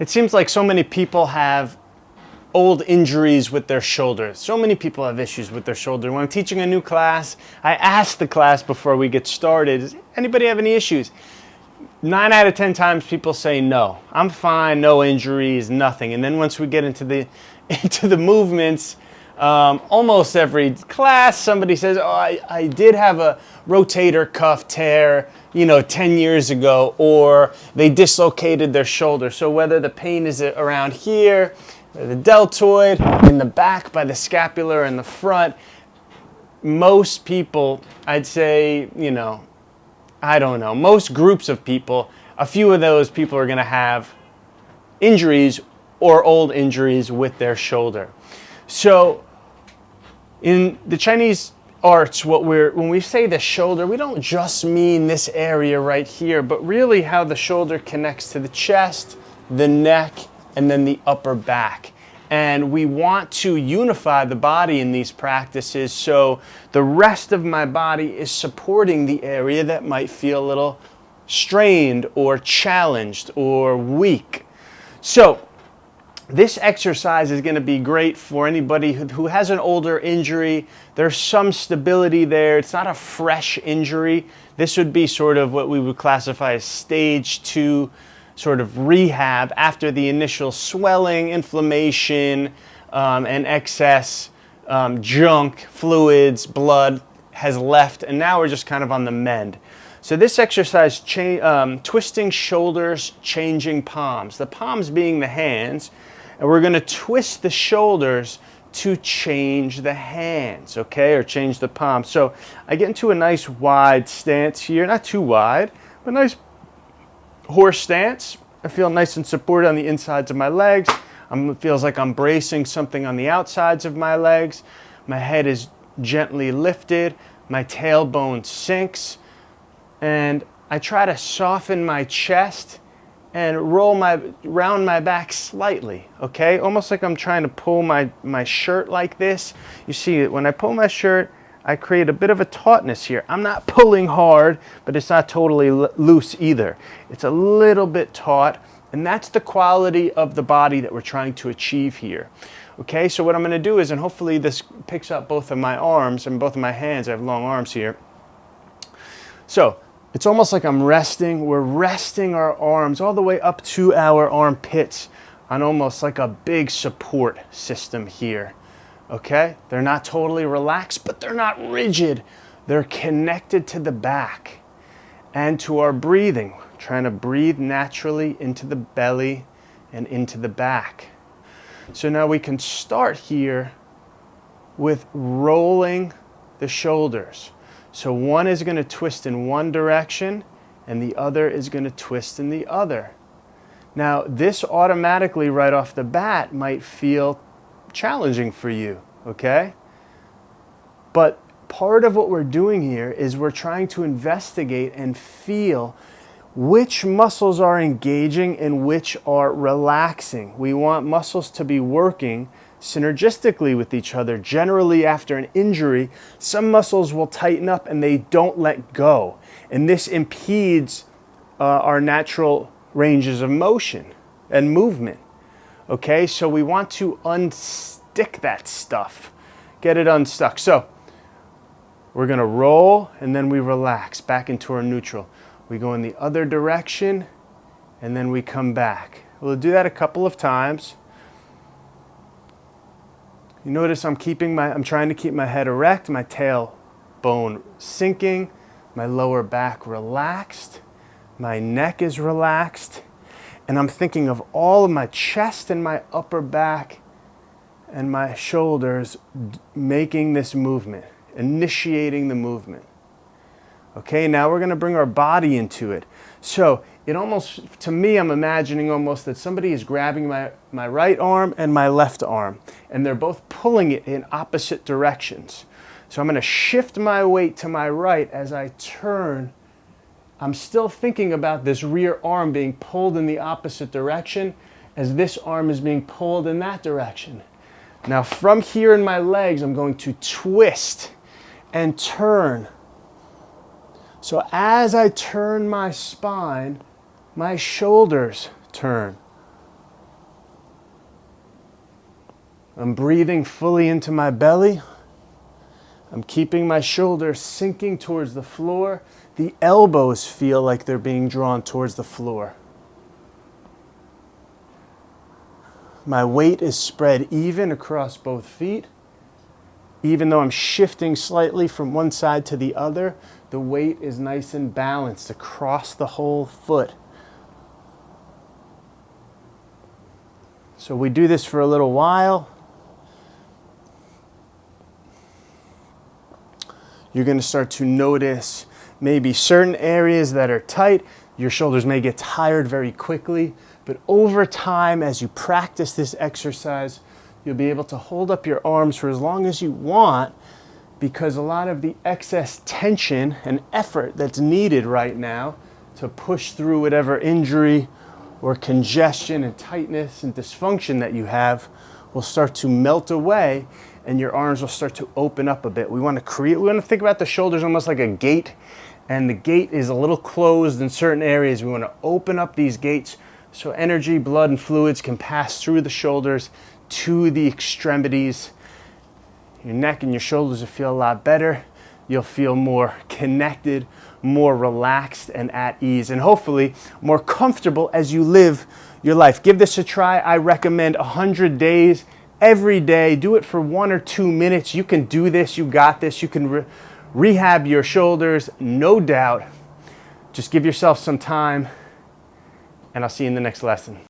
It seems like so many people have old injuries with their shoulders. So many people have issues with their shoulder. When I'm teaching a new class, I ask the class before we get started, does anybody have any issues? 9 out of 10 times people say no. I'm fine, no injuries, nothing. And then once we get into the movements, almost every class somebody says, oh, I did have a rotator cuff tear, 10 years ago, or they dislocated their shoulder. So whether the pain is around here, the deltoid, in the back by the scapula, in the front, most people, I'd say, I don't know, most groups of people, a few of those people are going to have injuries or old injuries with their shoulder. So in the Chinese arts, when we say the shoulder, we don't just mean this area right here, but really how the shoulder connects to the chest, the neck, and then the upper back. And we want to unify the body in these practices so the rest of my body is supporting the area that might feel a little strained or challenged or weak. So this exercise is going to be great for anybody who has an older injury. There's some stability there. It's not a fresh injury. This would be sort of what we would classify as stage 2 sort of rehab after the initial swelling, inflammation, and excess junk, fluids, blood has left, and now we're just kind of on the mend. So this exercise, twisting shoulders, changing palms. The palms being the hands, and we're going to twist the shoulders to change the hands, okay, or change the palms. So I get into a nice wide stance here, not too wide, but nice horse stance. I feel nice and supported on the insides of my legs. It feels like I'm bracing something on the outsides of my legs. My head is gently lifted. My tailbone sinks. And I try to soften my chest and round my back slightly, okay? Almost like I'm trying to pull my shirt like this. You see, when I pull my shirt, I create a bit of a tautness here. I'm not pulling hard, but it's not totally loose either. It's a little bit taut, and that's the quality of the body that we're trying to achieve here. Okay, so what I'm going to do is, and hopefully this picks up both of my arms and both of my hands. I have long arms here. So it's almost like I'm resting. We're resting our arms all the way up to our armpits on almost like a big support system here. Okay, they're not totally relaxed, but they're not rigid. They're connected to the back and to our breathing. Trying to breathe naturally into the belly and into the back. So now we can start here with rolling the shoulders. So one is going to twist in one direction and the other is going to twist in the other. Now this automatically right off the bat might feel challenging for you, okay? But part of what we're doing here is we're trying to investigate and feel which muscles are engaging and which are relaxing. We want muscles to be working synergistically with each other. Generally, after an injury, some muscles will tighten up and they don't let go. And this impedes our natural ranges of motion and movement. Okay, so we want to unstick that stuff, get it unstuck. So we're going to roll and then we relax back into our neutral. We go in the other direction and then we come back. We'll do that a couple of times. You notice I'm trying to keep my head erect, my tailbone sinking, my lower back relaxed, my neck is relaxed, and I'm thinking of all of my chest and my upper back and my shoulders making this movement, initiating the movement. Okay, now we're going to bring our body into it. So it almost, to me, I'm imagining almost that somebody is grabbing my right arm and my left arm, and they're both pulling it in opposite directions. So I'm going to shift my weight to my right as I turn. I'm still thinking about this rear arm being pulled in the opposite direction as this arm is being pulled in that direction. Now from here in my legs, I'm going to twist and turn. So as I turn my spine, my shoulders turn. I'm breathing fully into my belly. I'm keeping my shoulders sinking towards the floor. The elbows feel like they're being drawn towards the floor. My weight is spread even across both feet. Even though I'm shifting slightly from one side to the other, the weight is nice and balanced across the whole foot. So we do this for a little while. You're going to start to notice maybe certain areas that are tight. Your shoulders may get tired very quickly, but over time, as you practice this exercise, you'll be able to hold up your arms for as long as you want, because a lot of the excess tension and effort that's needed right now to push through whatever injury or congestion and tightness and dysfunction that you have will start to melt away, and your arms will start to open up a bit. We want to think about the shoulders almost like a gate, and the gate is a little closed in certain areas. We want to open up these gates so energy, blood, and fluids can pass through the shoulders to the extremities. Your neck and your shoulders will feel a lot better. You'll feel more connected, more relaxed and at ease, and hopefully more comfortable as you live your life. Give this a try. I recommend 100 days every day. Do it for 1 or 2 minutes. You can do this. You got this. You can rehab your shoulders, no doubt. Just give yourself some time, and I'll see you in the next lesson.